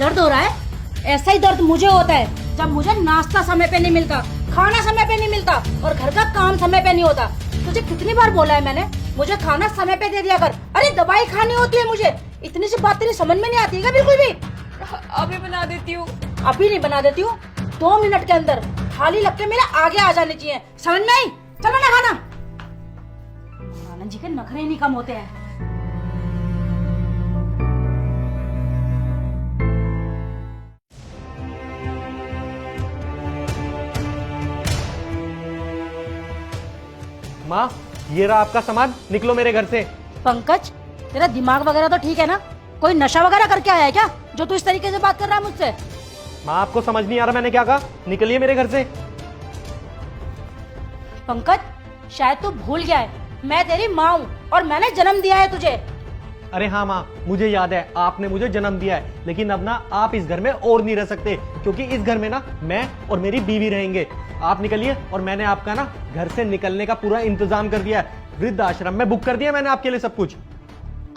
दर्द हो रहा है? ऐसा ही दर्द मुझे होता है जब मुझे नाश्ता समय पे नहीं मिलता, खाना समय पे नहीं मिलता और घर का काम समय पे नहीं होता। तुझे कितनी बार बोला है मैंने, मुझे खाना समय पे दे दिया कर। अरे दवाई खानी होती है मुझे, इतनी सी बात तेरी समझ में नहीं आती है बिल्कुल भी। अभी बना देती हूँ। अभी नहीं बना देती हूँ, 2 मिनट के अंदर थाली लग के मेरे आगे आ जानी चाहिए, समझ में आई? चलो ना खाना। आनंद जी के नखरे नहीं कम होते हैं। माँ, ये रहा आपका सामान, निकलो मेरे घर से। पंकज, तेरा दिमाग वगैरह तो ठीक है ना? कोई नशा वगैरह करके आया है क्या जो तू इस तरीके से बात कर रहा है मुझसे? माँ, आपको समझ नहीं आ रहा मैंने क्या कहा? निकलिए मेरे घर से। पंकज, शायद तू भूल गया है, मैं तेरी माँ हूँ और मैंने जन्म दिया है तुझे। अरे हाँ माँ, मुझे याद है, आपने मुझे जन्म दिया है, लेकिन अब ना आप इस घर में और नहीं रह सकते, क्योंकि इस घर में ना मैं और मेरी बीवी रहेंगे। आप निकलिए, और मैंने आपका ना घर से निकलने का पूरा इंतजाम कर दिया है। वृद्ध आश्रम में बुक कर दिया मैंने आपके लिए सब कुछ।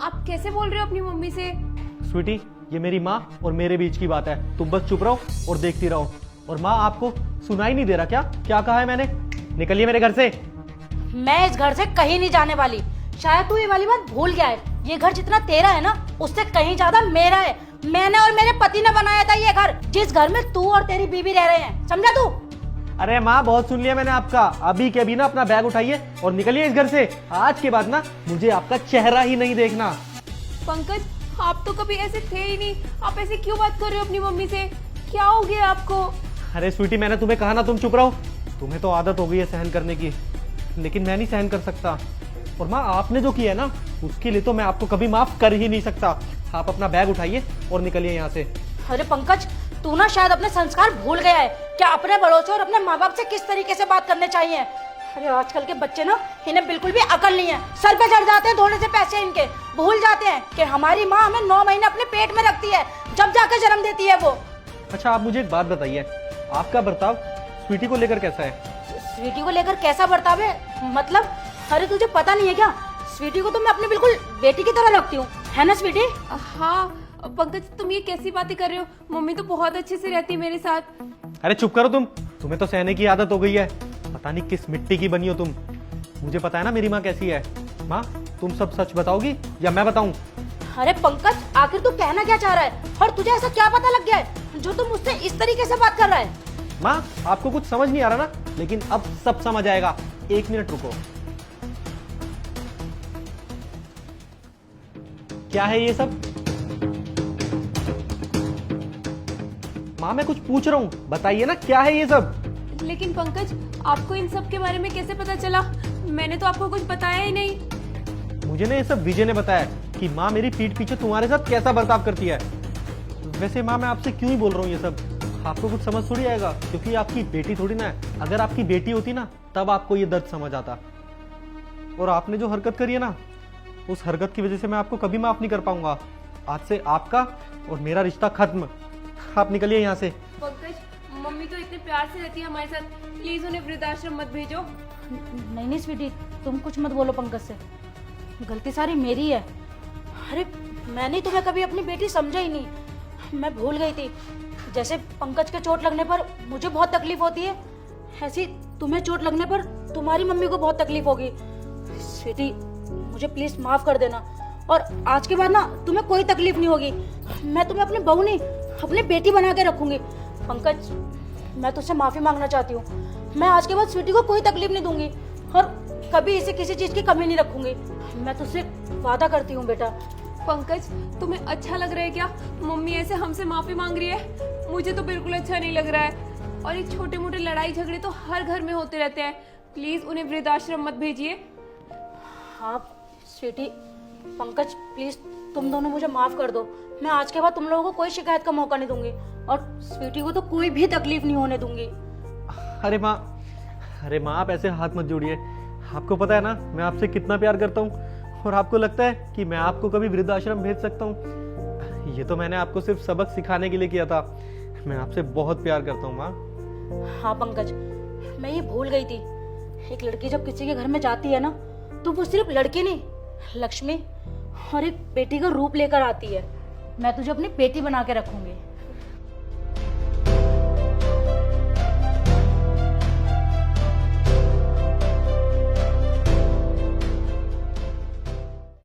आप कैसे बोल रहे हो अपनी मम्मी से? स्वीटी, ये मेरी माँ और मेरे बीच की बात है, तुम बस चुप रहो और देखती रहो। और माँ, आपको सुनाई नहीं दे रहा क्या क्या कहा है मैंने? निकलिए मेरे घर से। मैं इस घर से कहीं नहीं जाने वाली। शायद तू ये वाली बात भूल गया है, ये घर जितना तेरा है ना, उससे कहीं ज्यादा मेरा है। मैंने और मेरे पति ने बनाया था ये घर, जिस घर में तू और तेरी बीवी रह रहे हैं, समझा तू? अरे माँ, बहुत सुन लिया मैंने आपका। अभी के अभी ना अपना बैग उठाइए और निकलिए इस घर से। आज के बाद ना मुझे आपका चेहरा ही नहीं देखना। पंकज, आप तो कभी ऐसे थे ही नहीं, आप ऐसे क्यों बात कर रहे हो अपनी मम्मी से? क्या हो गया आपको? अरे स्वीटी, मैंने तुम्हें कहा ना तुम चुप रहो। तुम्हें तो आदत हो गई है सहन करने की, लेकिन मैं नहीं सहन कर सकता। और माँ, आपने जो किया है ना, उसके लिए तो मैं आपको कभी माफ कर ही नहीं सकता। आप अपना बैग उठाइए और निकलिए यहाँ से। अरे पंकज, तू ना शायद अपने संस्कार भूल गया है, क्या अपने बड़ों से और अपने माँ बाप से किस तरीके से बात करने चाहिए। अरे आजकल के बच्चे ना, इन्हें बिल्कुल भी अकल नहीं है। सर पे चढ़ जाते हैं थोड़े से पैसे इनके, भूल जाते हैं कि हमारी माँ हमें 9 महीने अपने पेट में रखती है, जब जाकर जन्म देती है वो। अच्छा, आप मुझे एक बात बताइए, आपका बर्ताव स्वीटी को लेकर कैसा है? स्वीटी को लेकर कैसा बर्ताव है मतलब? अरे तुझे पता नहीं है क्या, स्वीटी को तो मैं अपनी बिल्कुल बेटी की तरह रखती हूँ, है ना स्वीटी? हाँ पंकज, तुम ये कैसी बातें कर रहे हो? मम्मी तो बहुत अच्छे से रहती है मेरे साथ। अरे चुप करो तुम, तुम्हें तो सहने की आदत हो गई है। पता नहीं किस मिट्टी की बनी हो तुम। मुझे पता है ना मेरी माँ कैसी है। माँ, तुम सब सच बताओगी या मैं बताऊं? अरे पंकज, आखिर तू कहना क्या चाह रहा है, और तुझे ऐसा क्या पता लग गया है जो तुम मुझसे इस तरीके से बात कर रहा है? माँ, आपको कुछ समझ नहीं आ रहा ना, लेकिन अब सब समझ आएगा। 1 मिनट रुको। क्या है ये सब? माँ, मैं कुछ पूछ रहा हूँ, बताइए ना क्या है ये सब? लेकिन पंकज, आपको इन सब के बारे में कैसे पता चला? मैंने तो आपको कुछ बताया ही नहीं। मुझे ना ये सब विजय ने बताया कि माँ मेरी पीठ पीछे तुम्हारे साथ कैसा बर्ताव करती है। वैसे माँ, मैं आपसे क्यों ही बोल रहा हूँ ये सब, आपको कुछ समझ थोड़ी आएगा, क्योंकि आपकी बेटी थोड़ी ना है। अगर आपकी बेटी होती ना, तब आपको ये दर्द समझ आता। और आपने जो हरकत करी है ना, उस हरकत की वजह से मैं आपको कभी माफ नहीं कर पाऊंगा। आज से आपका और मेरा रिश्ता खत्म। आप निकलिए यहाँ से। पंकज, मम्मी तो इतने प्यार से रहती है हमारे साथ, प्लीज उन्हें वृद्धाश्रम मत भेजो। नहीं नहीं स्वीटी, तुम कुछ मत बोलो पंकज से, गलती सारी मेरी है। अरे मैंने तुम्हें कभी अपनी बेटी समझा ही नहीं, मैं भूल गई थी। जैसे पंकज के चोट लगने पर मुझे बहुत तकलीफ होती है, ऐसी तुम्हें चोट लगने पर तुम्हारी मम्मी को बहुत तकलीफ होगी। स्वीटी, मुझे प्लीज माफ कर देना, और आज के बाद ना तुम्हें कोई तकलीफ नहीं होगी। मैं तुम्हें अपनी बहू नहीं, अपनी बेटी बना के रखूंगी। पंकज, मैं तुझसे माफी मांगना चाहती हूँ। मैं आज के बाद स्वीटी को कोई तकलीफ नहीं दूंगी और कभी इसे किसी चीज की कमी नहीं रखूंगी। मैं तुझसे वादा करती हूँ बेटा। पंकज, तुम्हें अच्छा लग रहा है क्या मम्मी ऐसे हमसे माफी मांग रही है? मुझे तो बिल्कुल अच्छा नहीं लग रहा है। और ये छोटे मोटे लड़ाई झगड़े तो हर घर में होते रहते हैं। प्लीज उन्हें वृद्धाश्रम मत भेजिए। हाँ स्वीटी, पंकज प्लीज तुम दोनों मुझे माफ कर दो। मैं आज के बाद तुम लोगों को कोई शिकायत का मौका नहीं दूंगी, और स्वीटी को तो कोई भी तकलीफ नहीं होने दूंगी। अरे माँ, आप ऐसे हाथ मत जोड़िए। आपको पता है ना मैं आपसे कितना प्यार करता हूँ, और आपको लगता है कि मैं आपको कभी वृद्धाश्रम भेज सकता हूँ? ये तो मैंने आपको सिर्फ सबक सिखाने के लिए किया था। मैं आपसे बहुत प्यार करता हूँ माँ। हाँ पंकज, मैं ये भूल गई थी, एक लड़की जब किसी के घर में जाती है ना, तो वो सिर्फ लड़की नहीं, लक्ष्मी और एक बेटी का रूप लेकर आती है। मैं तुझे अपनी बेटी बना के रखूंगी।